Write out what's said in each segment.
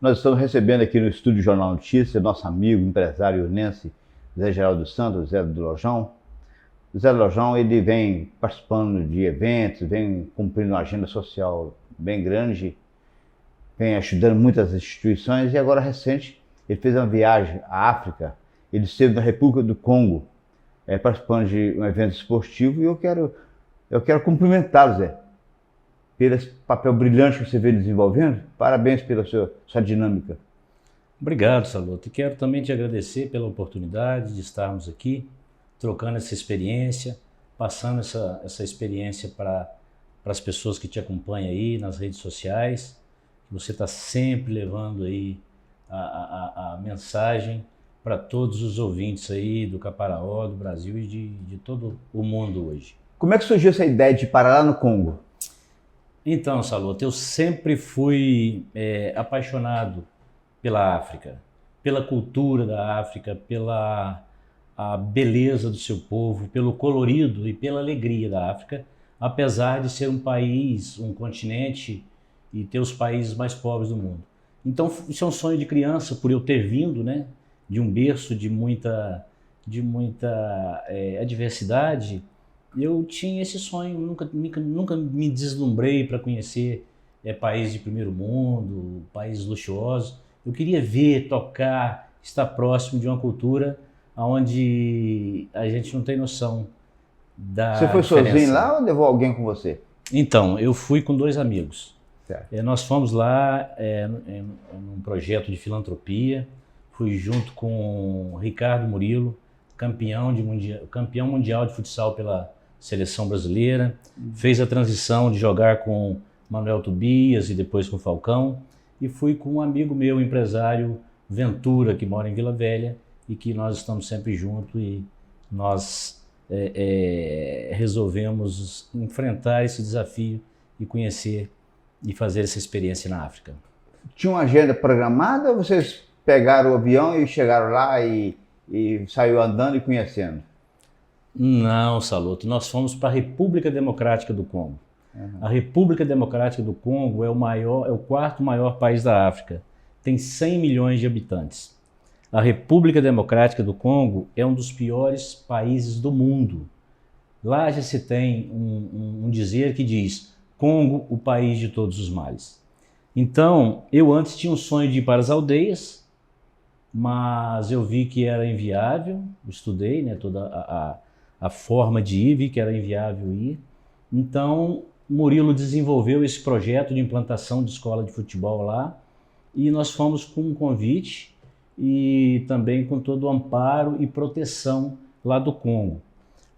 Nós estamos recebendo aqui no estúdio Jornal Notícias nosso amigo, empresário ionense, Zé Geraldo Santos, Zé do Lojão. O Zé do Lojão, ele vem participando de eventos, vem cumprindo uma agenda social bem grande, vem ajudando muitas instituições e agora recente ele fez uma viagem à África. Ele esteve na República do Congo, participando de um evento esportivo, e eu quero cumprimentá-lo, Zé, pelo esse papel brilhante que você vem desenvolvendo. Parabéns pela sua dinâmica. Obrigado, Saloto. E quero também te agradecer pela oportunidade de estarmos aqui, trocando essa experiência, passando essa experiência para as pessoas que te acompanham aí nas redes sociais. Você está sempre levando aí a mensagem para todos os ouvintes aí do Caparaó, do Brasil e de todo o mundo hoje. Como é que surgiu essa ideia de parar lá no Congo? Então, Saloto, eu sempre fui apaixonado pela África, pela cultura da África, pela a beleza do seu povo, pelo colorido e pela alegria da África, apesar de ser um país, um continente e ter os países mais pobres do mundo. Então, isso é um sonho de criança, por eu ter vindo, né, de um berço de muita adversidade. Eu tinha esse sonho, nunca me deslumbrei para conhecer países de primeiro mundo, países luxuosos. Eu queria ver, tocar, estar próximo de uma cultura onde a gente não tem noção da Você foi diferença. sozinho lá ou levou alguém com você? Então, eu fui com 2 amigos. Certo. Nós fomos lá em um projeto de filantropia. Fui junto com Ricardo Murilo, campeão mundial de futsal pela seleção brasileira. Fez a transição de jogar com Manuel Tobias e depois com Falcão. E fui com um amigo meu, empresário Ventura, que mora em Vila Velha, e que nós estamos sempre juntos, e nós resolvemos enfrentar esse desafio e conhecer e fazer essa experiência na África. Tinha uma agenda programada ou vocês pegaram o avião e chegaram lá e saiu andando e conhecendo? Não, Saloto, nós fomos para a República Democrática do Congo. A República Democrática do Congo é o 4º maior país da África, tem 100 milhões de habitantes. A República Democrática do Congo é um dos piores países do mundo. Lá já se tem um dizer que diz: Congo, o país de todos os males. Então, eu antes tinha um sonho de ir para as aldeias, mas eu vi que era inviável. Estudei, né, toda a forma de ir, vi que era inviável ir. Então, Murilo desenvolveu esse projeto de implantação de escola de futebol lá, e nós fomos com um convite e também com todo o amparo e proteção lá do Congo.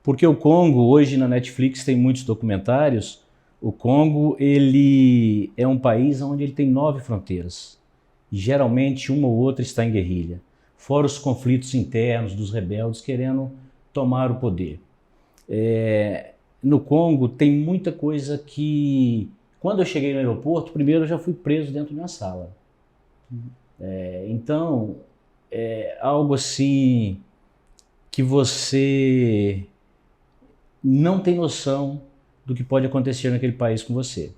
Porque o Congo, hoje na Netflix tem muitos documentários. O Congo, ele é um país onde ele tem 9 fronteiras. E geralmente uma ou outra está em guerrilha. Fora os conflitos internos dos rebeldes querendo tomar o poder. No Congo tem muita coisa que... Quando eu cheguei no aeroporto, primeiro eu já fui preso dentro de uma sala. Então, é algo assim que você não tem noção do que pode acontecer naquele país com você.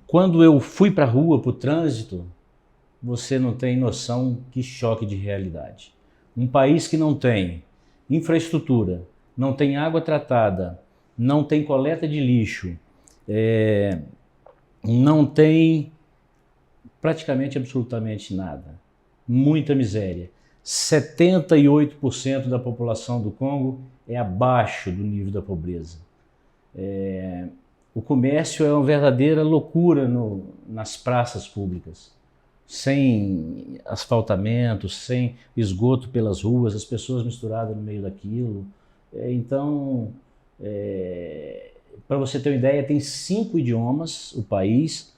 Quando eu fui para a rua, para o trânsito, você não tem noção que choque de realidade. Um país que não tem infraestrutura, não tem água tratada, não tem coleta de lixo, não tem praticamente absolutamente nada. Muita miséria. 78% da população do Congo é abaixo do nível da pobreza. O comércio é uma verdadeira loucura nas praças públicas. Sem asfaltamento, sem esgoto pelas ruas, as pessoas misturadas no meio daquilo. Então, para você ter uma ideia, tem 5 idiomas o país.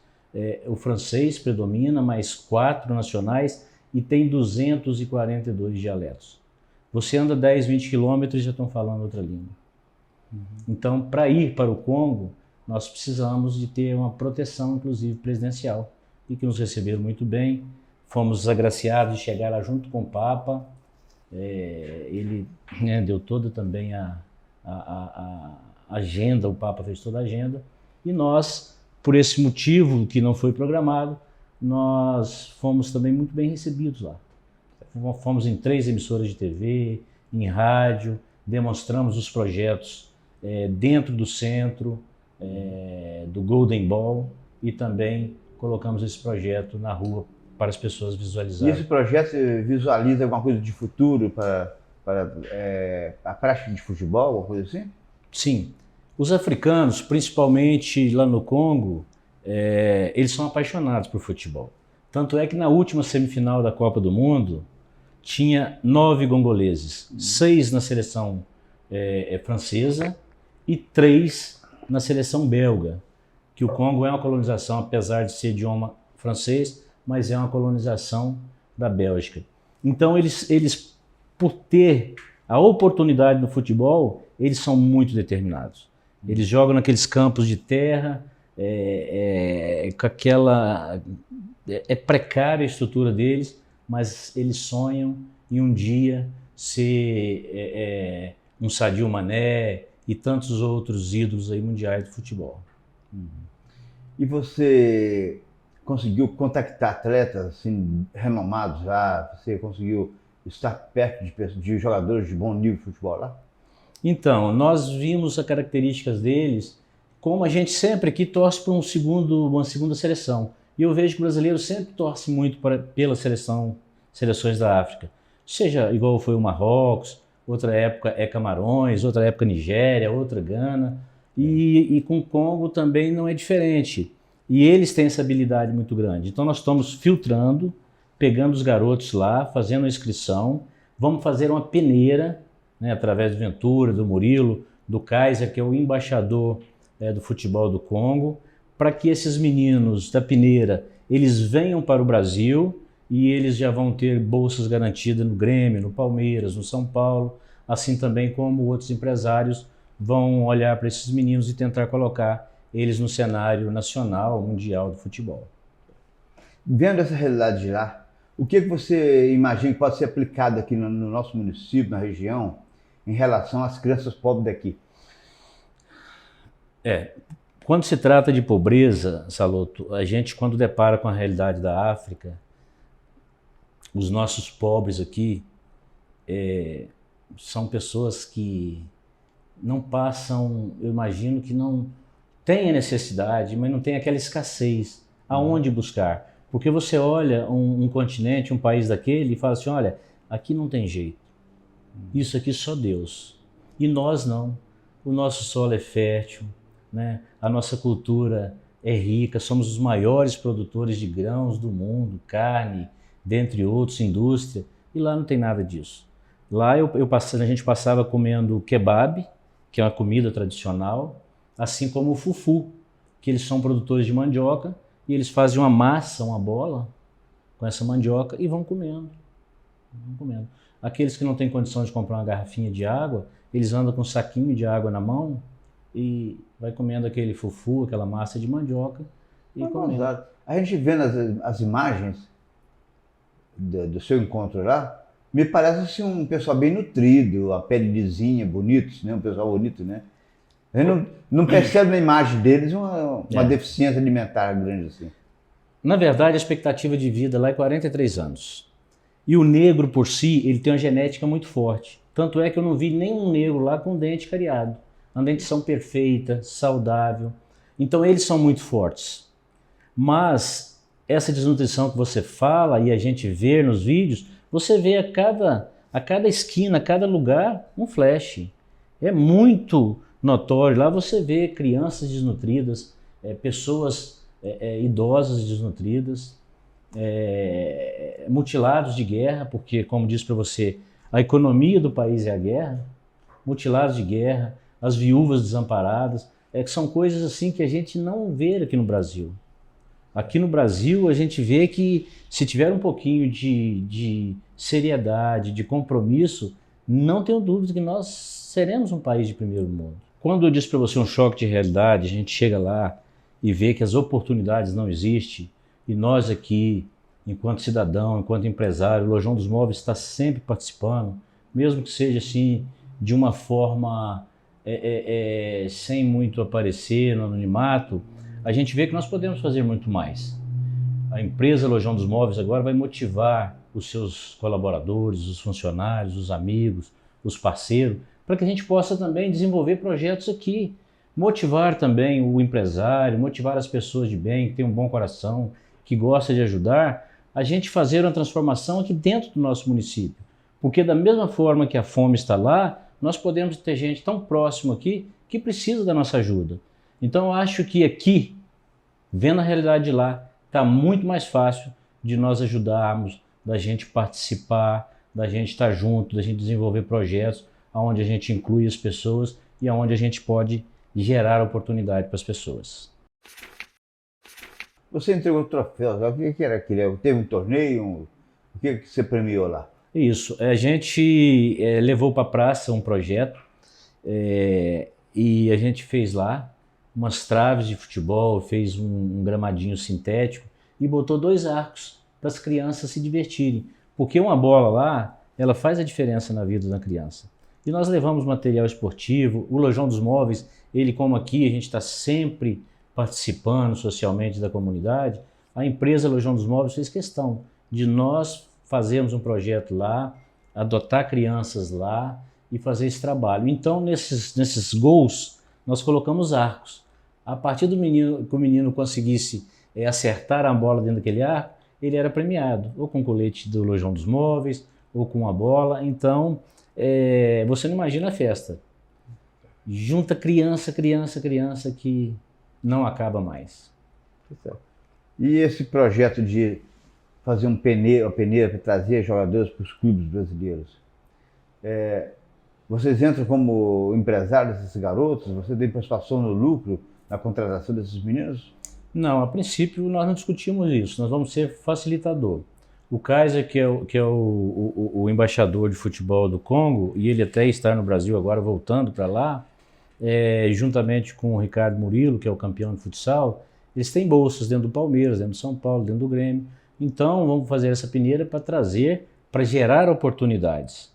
O francês predomina, mais 4 nacionais, e tem 242 dialetos. Você anda 10, 20 quilômetros e já estão falando outra língua. Então, para ir para o Congo, nós precisamos de ter uma proteção, inclusive presidencial, e que nos receberam muito bem. Fomos agraciados de chegar lá junto com o Papa. Ele deu toda também a agenda, o Papa fez toda a agenda, e nós, por esse motivo que não foi programado, nós fomos também muito bem recebidos lá. Fomos em 3 emissoras de TV, em rádio, demonstramos os projetos dentro do centro, do Golden Ball, e também colocamos esse projeto na rua para as pessoas E visualizarem. esse projeto visualiza alguma coisa de futuro para a prática de futebol, alguma coisa assim? Sim. Os africanos, principalmente lá no Congo, eles são apaixonados por futebol. Tanto é que na última semifinal da Copa do Mundo, tinha 9 congoleses, 6 na seleção francesa e 3 na seleção belga, que o Congo é uma colonização, apesar de ser idioma francês, mas é uma colonização da Bélgica. Então eles por ter a oportunidade do futebol, eles são muito determinados. Eles jogam naqueles campos de terra, com aquela... É precária a estrutura deles, mas eles sonham em um dia ser um Sadio Mané e tantos outros ídolos aí mundiais do futebol. E você conseguiu contactar atletas assim, renomados lá? Você conseguiu estar perto de jogadores de bom nível de futebol lá? Então, nós vimos as características deles, como a gente sempre aqui torce por uma segunda seleção. E eu vejo que o brasileiro sempre torce muito pelas seleções da África. Seja igual foi o Marrocos, outra época é Camarões, outra época Nigéria, outra Gana. E com o Congo também não é diferente. E eles têm essa habilidade muito grande. Então nós estamos filtrando, pegando os garotos lá, fazendo a inscrição. Vamos fazer uma peneira, né, através do Ventura, do Murilo, do Kaiser, que é o embaixador do futebol do Congo, para que esses meninos da peneira, eles venham para o Brasil e eles já vão ter bolsas garantidas no Grêmio, no Palmeiras, no São Paulo, assim também como outros empresários vão olhar para esses meninos e tentar colocar eles no cenário nacional, mundial do futebol. Vendo essa realidade de lá, o que você imagina que pode ser aplicado aqui no nosso município, na região, em relação às crianças pobres daqui? Quando se trata de pobreza, Saloto, a gente quando depara com a realidade da África, os nossos pobres aqui são pessoas que não passam, eu imagino que não tem a necessidade, mas não tem aquela escassez. Aonde buscar? Porque você olha um continente, um país daquele e fala assim, olha, aqui não tem jeito. Isso aqui só Deus. E nós não. O nosso solo é fértil, né? A nossa cultura é rica, somos os maiores produtores de grãos do mundo, carne, dentre outros, indústria. E lá não tem nada disso. Lá a gente passava comendo kebab, que é uma comida tradicional, assim como o fufu, que eles são produtores de mandioca, e eles fazem uma massa, uma bola, com essa mandioca e vão comendo. Aqueles que não têm condição de comprar uma garrafinha de água, eles andam com um saquinho de água na mão e vai comendo aquele fufu, aquela massa de mandioca e comendo. A gente vendo as imagens do seu encontro lá, me parece assim, um pessoal bem nutrido, a pele lisinha, bonitos, né? Um pessoal bonito, né? A gente não percebe na imagem deles uma deficiência alimentar grande assim. Na verdade, a expectativa de vida lá é 43 anos. E o negro por si, ele tem uma genética muito forte. Tanto é que eu não vi nenhum negro lá com dente cariado. Uma dentição perfeita, saudável. Então eles são muito fortes. Mas essa desnutrição que você fala e a gente vê nos vídeos, você vê a cada esquina, a cada lugar, um flash. É muito notório. Lá você vê crianças desnutridas, pessoas idosas desnutridas, mutilados de guerra, porque, como disse para você, a economia do país é a guerra, mutilados de guerra, as viúvas desamparadas, que são coisas assim que a gente não vê aqui no Brasil. Aqui no Brasil a gente vê que se tiver um pouquinho de seriedade, de compromisso, não tenho dúvida que nós seremos um país de primeiro mundo. Quando eu disse para você um choque de realidade, a gente chega lá e vê que as oportunidades não existem, e nós aqui, enquanto cidadão, enquanto empresário, o Lojão dos Móveis está sempre participando, mesmo que seja assim, de uma forma sem muito aparecer no anonimato, a gente vê que nós podemos fazer muito mais. A empresa Lojão dos Móveis agora vai motivar os seus colaboradores, os funcionários, os amigos, os parceiros, para que a gente possa também desenvolver projetos aqui. Motivar também o empresário, motivar as pessoas de bem, que têm um bom coração, que gostam de ajudar, a gente fazer uma transformação aqui dentro do nosso município. Porque da mesma forma que a fome está lá, nós podemos ter gente tão próximo aqui que precisa da nossa ajuda. Então eu acho que aqui, vendo a realidade de lá, está muito mais fácil de nós ajudarmos, da gente participar, da gente estar junto, da gente desenvolver projetos onde a gente inclui as pessoas e onde a gente pode gerar oportunidade para as pessoas. Você entregou troféus, o que era aquilo? Teve um torneio? O que você premiou lá? Isso, a gente levou para a praça um projeto e a gente fez lá umas traves de futebol, fez um gramadinho sintético e botou 2 arcos para as crianças se divertirem. Porque uma bola lá, ela faz a diferença na vida da criança. E nós levamos material esportivo, o Lojão dos Móveis, ele como aqui, a gente está sempre participando socialmente da comunidade, a empresa Lojão dos Móveis fez questão de nós fazermos um projeto lá, adotar crianças lá e fazer esse trabalho. Então, nesses gols, nós colocamos arcos. A partir do menino, que o menino conseguisse acertar a bola dentro daquele arco, ele era premiado, ou com colete do Lojão dos Móveis, ou com uma bola. Então, você não imagina a festa. Junta criança, criança, criança que não acaba mais. E esse projeto de fazer uma peneira para trazer jogadores para os clubes brasileiros, vocês entram como empresários desses garotos? Você tem participação no lucro, na contratação desses meninos? Não, a princípio nós não discutimos isso, nós vamos ser facilitador. O Kaiser, que é o embaixador de futebol do Congo, e ele até está no Brasil agora voltando para lá, juntamente com o Ricardo Murilo, que é o campeão de futsal, eles têm bolsas dentro do Palmeiras, dentro do São Paulo, dentro do Grêmio. Então vamos fazer essa peneira para gerar oportunidades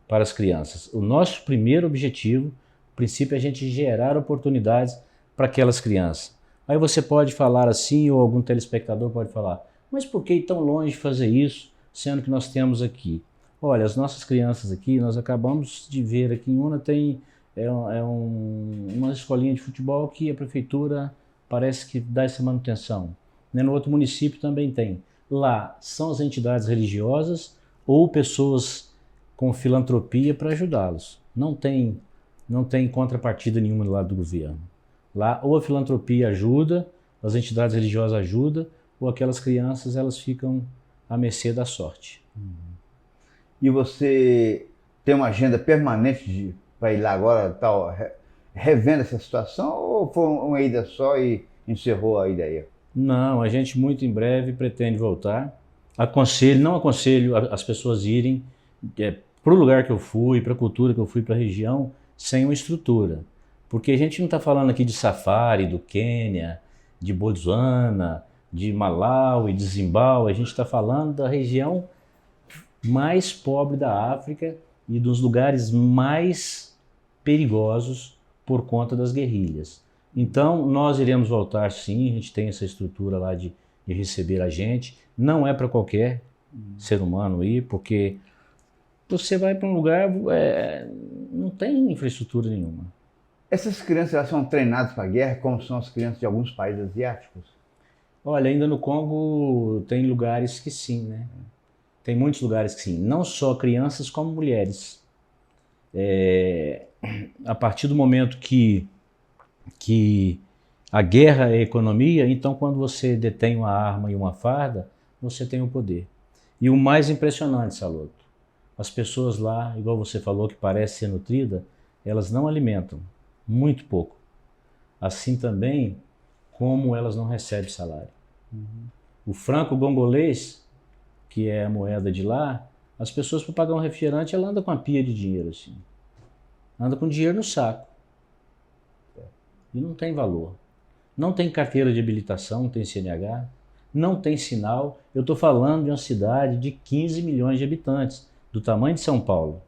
para as crianças. O nosso primeiro objetivo, o princípio, é a gente gerar oportunidades para aquelas crianças. Aí você pode falar assim, ou algum telespectador pode falar, mas por que ir tão longe fazer isso, sendo que nós temos aqui? Olha, as nossas crianças aqui, nós acabamos de ver aqui em Una tem uma escolinha de futebol que a prefeitura parece que dá essa manutenção. No outro município também tem. Lá são as entidades religiosas ou pessoas com filantropia para ajudá-los. Não tem contrapartida nenhuma do lado do governo. Lá ou a filantropia ajuda, as entidades religiosas ajudam, ou aquelas crianças elas ficam à mercê da sorte. E você tem uma agenda permanente para ir lá agora, tal, revendo essa situação, ou foi uma ida só e encerrou a ideia? Não, a gente muito em breve pretende voltar. Não aconselho as pessoas irem para o lugar que eu fui, para a cultura que eu fui, para a região, sem uma estrutura. Porque a gente não está falando aqui de safari, do Quênia, de Botsuana, de Malawi, de Zimbábue, a gente está falando da região mais pobre da África e dos lugares mais perigosos por conta das guerrilhas. Então, nós iremos voltar sim, a gente tem essa estrutura lá de receber a gente. Não é para qualquer ser humano ir, porque você vai para um lugar, não tem infraestrutura nenhuma. Essas crianças elas são treinadas para a guerra, como são as crianças de alguns países asiáticos? Olha, ainda no Congo tem lugares que sim, né? Tem muitos lugares que sim, não só crianças como mulheres. A partir do momento que a guerra é economia, então quando você detém uma arma e uma farda, você tem o poder. E o mais impressionante, Saloto, as pessoas lá, igual você falou, que parece ser nutrida, elas não alimentam, muito pouco. Assim também como elas não recebem salário. O franco congolês, que é a moeda de lá, as pessoas para pagar um refrigerante, ela anda com uma pia de dinheiro assim. Anda com dinheiro no saco. E não tem valor. Não tem carteira de habilitação, não tem CNH, não tem sinal. Eu estou falando de uma cidade de 15 milhões de habitantes, do tamanho de São Paulo.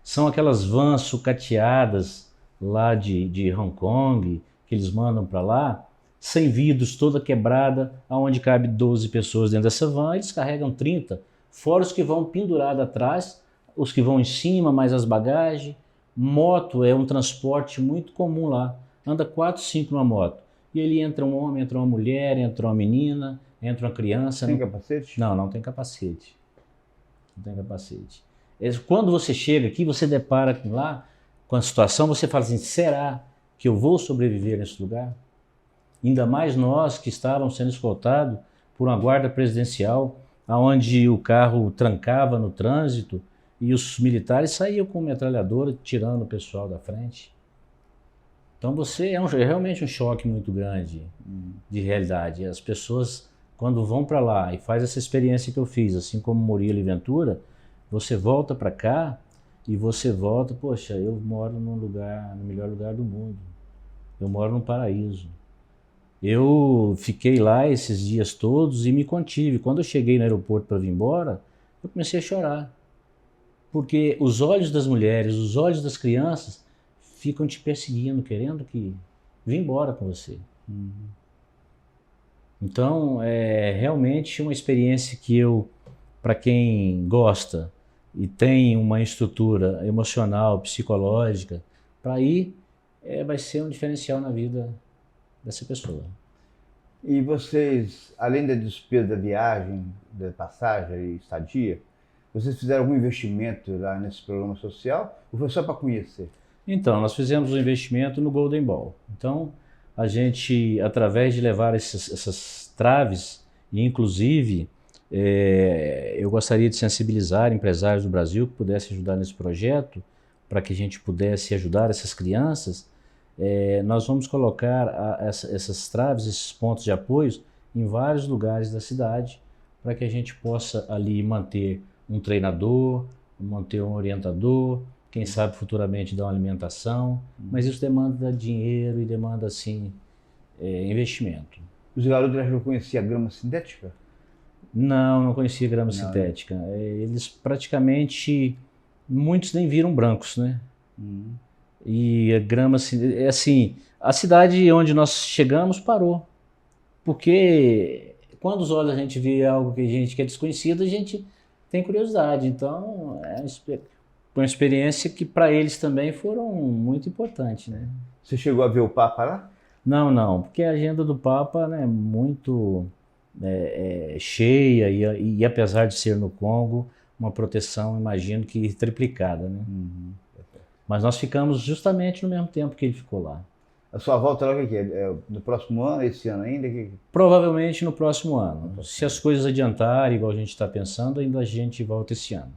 São aquelas vans sucateadas lá de Hong Kong, que eles mandam para lá, sem vidros, toda quebrada, aonde cabe 12 pessoas dentro dessa van, eles carregam 30, fora os que vão pendurados atrás, os que vão em cima, mais as bagagens. Moto é um transporte muito comum lá, anda 4, 5 numa moto. E ali entra um homem, entra uma mulher, entra uma menina, entra uma criança. Tem capacete? Não, não tem capacete. Não tem capacete. Quando você chega aqui, você depara lá com a situação, você fala assim, será que eu vou sobreviver nesse lugar? Ainda mais nós que estávamos sendo escoltados por uma guarda presidencial, onde o carro trancava no trânsito e os militares saíam com metralhadora tirando o pessoal da frente. Então é realmente um choque muito grande de realidade. As pessoas, quando vão para lá e faz essa experiência que eu fiz, assim como Murilo e Ventura, você volta para cá e você volta, poxa, eu moro no melhor lugar do mundo. Eu moro num paraíso. Eu fiquei lá esses dias todos e me contive. Quando eu cheguei no aeroporto para vir embora, eu comecei a chorar. Porque os olhos das mulheres, os olhos das crianças ficam te perseguindo, querendo que vá embora com você. Então, é realmente uma experiência que para quem gosta e tem uma estrutura emocional, psicológica, para ir, vai ser um diferencial na vida dessa pessoa. E vocês, além da despesa da viagem, da passagem e estadia, vocês fizeram algum investimento lá nesse programa social ou foi só para conhecer? Então, nós fizemos um investimento no Golden Ball. Então, a gente, através de levar essas traves, e inclusive, eu gostaria de sensibilizar empresários do Brasil que pudessem ajudar nesse projeto, para que a gente pudesse ajudar essas crianças. Nós vamos colocar essas traves, esses pontos de apoio em vários lugares da cidade, para que a gente possa ali manter um treinador, manter um orientador, quem sabe futuramente dar uma alimentação, mas isso demanda dinheiro e demanda, assim, investimento. Os garotos já conheciam a grama sintética? Não conhecia grama sintética. Eles praticamente, muitos nem viram brancos, né? E a grama, assim, a cidade onde nós chegamos parou. Porque quando os olhos a gente vê algo que a gente que é desconhecido, a gente tem curiosidade. Então, uma experiência que para eles também foram muito importantes, né? Você chegou a ver o Papa lá? Não, porque a agenda do Papa, né, é muito cheia e apesar de ser no Congo, uma proteção, imagino que triplicada, né? Mas nós ficamos justamente no mesmo tempo que ele ficou lá. A sua volta lá, o que é? No próximo ano, esse ano ainda? Provavelmente no próximo ano. Se as coisas adiantarem, igual a gente está pensando, ainda a gente volta esse ano.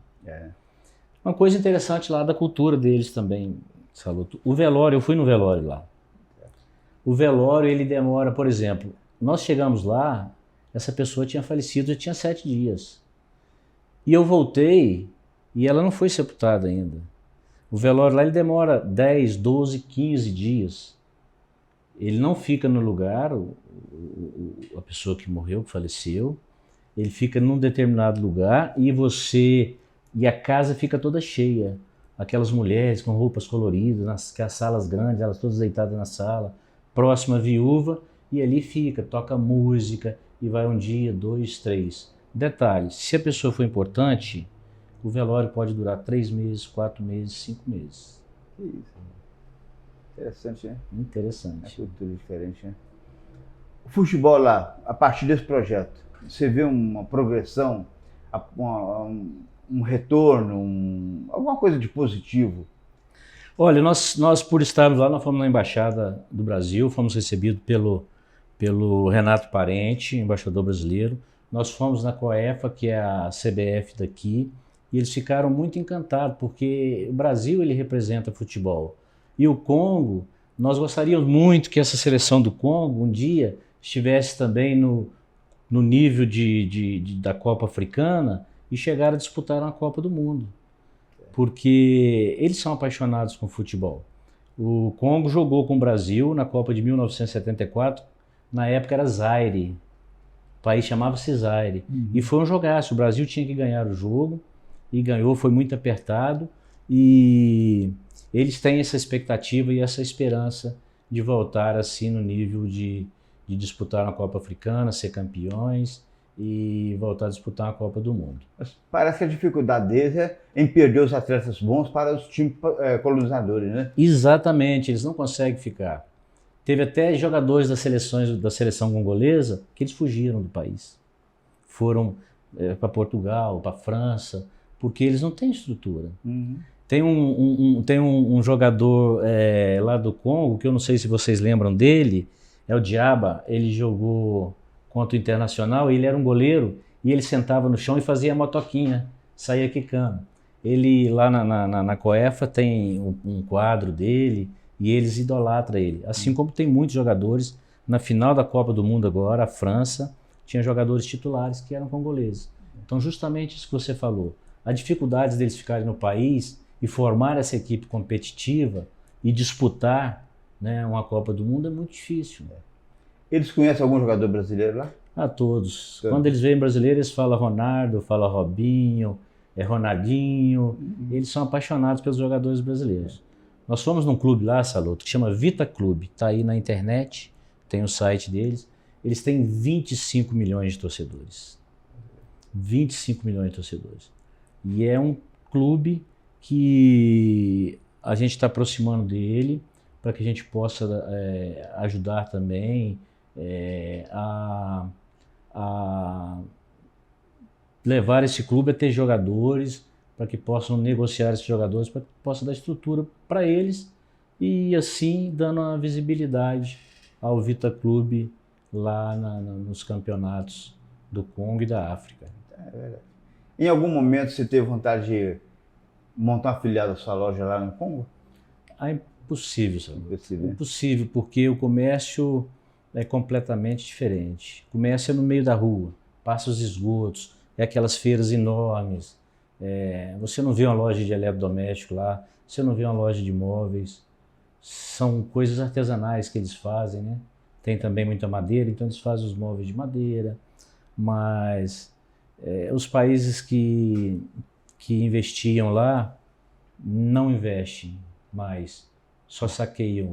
Uma coisa interessante lá da cultura deles também, Saluto. O velório, eu fui no velório lá. O velório, ele demora, por exemplo, nós chegamos lá, essa pessoa tinha falecido, já tinha 7 dias. E eu voltei e ela não foi sepultada ainda. O velório lá, ele demora 10, 12, 15 dias. Ele não fica no lugar, a pessoa que morreu, que faleceu, ele fica num determinado lugar e a casa fica toda cheia. Aquelas mulheres com roupas coloridas, as salas grandes, elas todas deitadas na sala, próxima à viúva, e ali fica, toca música, e vai um dia, 2, 3. Detalhe, se a pessoa for importante, o velório pode durar 3 meses, 4 meses, 5 meses. Que isso. Interessante, né? Interessante. É cultura diferente, né? O futebol lá, a partir desse projeto, você vê uma progressão, um retorno, alguma coisa de positivo? Olha, nós por estarmos lá, nós fomos na Embaixada do Brasil, fomos recebidos pelo Renato Parente, embaixador brasileiro. Nós fomos na COEFA, que é a CBF daqui, e eles ficaram muito encantados, porque o Brasil ele representa futebol. E o Congo, nós gostaríamos muito que essa seleção do Congo um dia estivesse também no nível da Copa Africana e chegar a disputar uma Copa do Mundo. Porque eles são apaixonados com futebol. O Congo jogou com o Brasil na Copa de 1974, na época era Zaire, o país chamava-se Zaire. E foi um jogaço, o Brasil tinha que ganhar o jogo, e ganhou, foi muito apertado, e eles têm essa expectativa e essa esperança de voltar assim no nível de de disputar uma Copa Africana, ser campeões e voltar a disputar uma Copa do Mundo. Mas parece que a dificuldade deles é em perder os atletas bons para os times colonizadores, né? Exatamente, eles não conseguem ficar. Teve até jogadores da seleção congolesa que eles fugiram do país. Foram para Portugal, para França, porque eles não têm estrutura. Uhum. Tem um jogador lá do Congo, que eu não sei se vocês lembram dele, é o Diaba. Ele jogou contra o Internacional, ele era um goleiro e ele sentava no chão e fazia motoquinha, saía quicando. Ele lá na Coefa tem um quadro dele e eles idolatram ele. Assim como tem muitos jogadores, na final da Copa do Mundo agora, a França tinha jogadores titulares que eram congoleses. Então justamente isso que você falou, a dificuldade deles ficarem no país e formar essa equipe competitiva e disputar, né, uma Copa do Mundo é muito difícil. Eles conhecem algum jogador brasileiro lá? A todos. Quando eles veem brasileiro, eles falam Ronaldo, falam Robinho, Ronaldinho. Eles são apaixonados pelos jogadores brasileiros. Nós fomos num clube lá, Saloto, que chama Vita Clube. Está aí na internet, tem o site deles. Eles têm 25 milhões de torcedores. 25 milhões de torcedores. E é um clube que a gente está aproximando dele para que a gente possa ajudar também a levar esse clube a ter jogadores, para que possam negociar esses jogadores, para que possa dar estrutura para eles e assim dando uma visibilidade ao Vita Clube lá nos campeonatos do Congo e da África. É verdade. Em algum momento você teve vontade de montar uma filial da sua loja lá no Congo? É impossível, sabe? Impossível. Impossível, porque o comércio é completamente diferente. O comércio é no meio da rua, passa os esgotos, é aquelas feiras enormes. Você não vê uma loja de eletrodoméstico lá, você não vê uma loja de móveis. São coisas artesanais que eles fazem, né? Tem também muita madeira, então eles fazem os móveis de madeira. Mas os países que investiam lá não investem mais, só saqueiam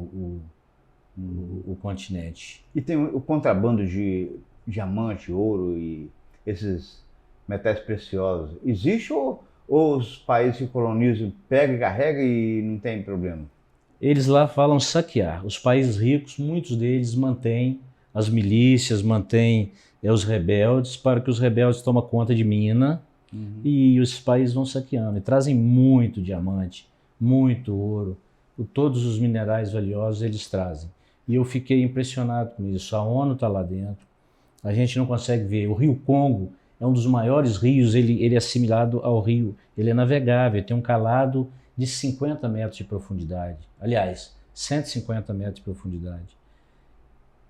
o continente. E tem o contrabando de diamante, ouro e esses metais preciosos. Existe ou os países que colonizam pegam e carregam e não tem problema? Eles lá falam saquear. Os países ricos, muitos deles mantêm as milícias, mantêm os rebeldes, para que os rebeldes tomem conta de mina e os países vão saqueando. E trazem muito diamante, muito ouro, todos os minerais valiosos eles trazem. E eu fiquei impressionado com isso. A ONU está lá dentro, a gente não consegue ver. O Rio Congo é um dos maiores rios, ele é assimilado ao rio, ele é navegável, tem um calado de 50 metros de profundidade. Aliás, 150 metros de profundidade.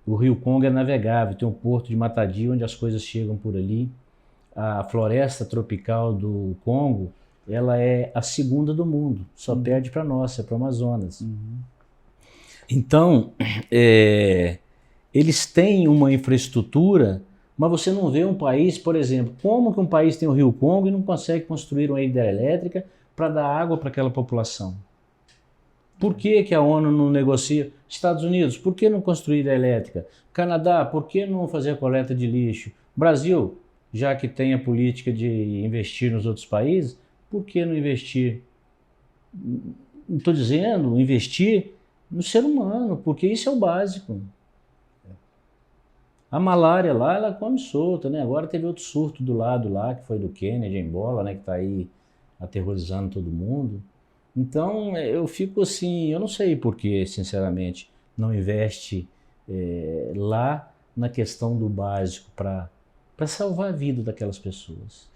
O Rio Congo é navegável, tem um porto de Matadi, onde as coisas chegam por ali. A floresta tropical do Congo, ela é a segunda do mundo, só perde para a nossa, para o Amazonas. Então, eles têm uma infraestrutura, mas você não vê um país, por exemplo, como que um país tem o Rio Congo e não consegue construir uma hidrelétrica para dar água para aquela população? Por que a ONU não negocia? Estados Unidos, por que não construir hidrelétrica? Canadá, por que não fazer a coleta de lixo? Brasil, já que tem a política de investir nos outros países, por que não investir? Não estou dizendo investir no ser humano, porque isso é o básico. A malária lá, ela come solta, né? Agora teve outro surto do lado lá, que foi do Quênia, de Angola, né? Que está aí aterrorizando todo mundo. Então, eu fico assim, eu não sei por que, sinceramente, não investe lá na questão do básico para salvar a vida daquelas pessoas.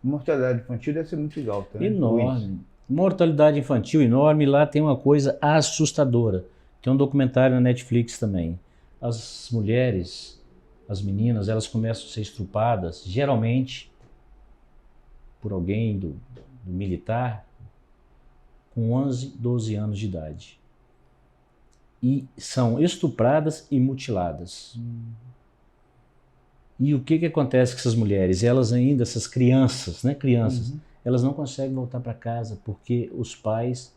A mortalidade infantil deve ser muito alta, né? Enorme. Mortalidade infantil enorme. Lá tem uma coisa assustadora. Tem um documentário na Netflix também. As mulheres, as meninas, elas começam a ser estrupadas, geralmente por alguém do militar, com 11, 12 anos de idade. E são estupradas e mutiladas. E o que acontece com essas mulheres? Elas ainda, essas crianças, né? Crianças, elas não conseguem voltar para casa porque os pais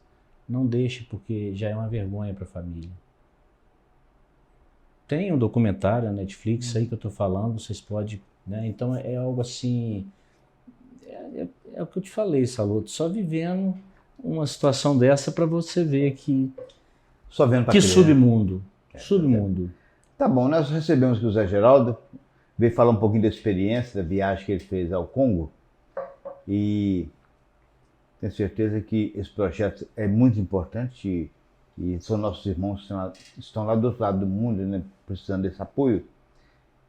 não deixam, porque já é uma vergonha para a família. Tem um documentário na Netflix aí que eu estou falando, vocês podem, né? Então é algo assim, é o que eu te falei, Saloto, só vivendo uma situação dessa para você ver que Só vendo para que crer, né? submundo, submundo. Tá bom, nós recebemos aqui o Zé Geraldo, veio falar um pouquinho da experiência, da viagem que ele fez ao Congo, e tenho certeza que esse projeto é muito importante e são nossos irmãos que estão lá do outro lado do mundo, né, precisando desse apoio.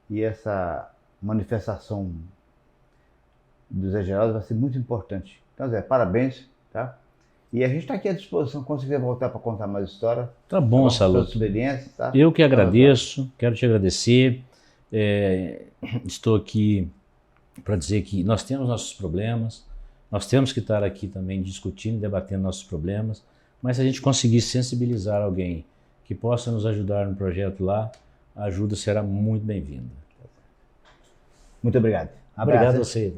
E essa manifestação do Zé Geraldo vai ser muito importante. Então, Zé, parabéns, tá? E a gente está aqui à disposição, quando você quiser voltar para contar mais história. Tá bom, nossa Saloto. experiência, tá? Eu que agradeço, quero te agradecer. Estou aqui para dizer que nós temos nossos problemas, nós temos que estar aqui também discutindo, debatendo nossos problemas, mas se a gente conseguir sensibilizar alguém que possa nos ajudar no projeto lá, a ajuda será muito bem-vinda. Muito obrigado. Obrigado a Abraço. você.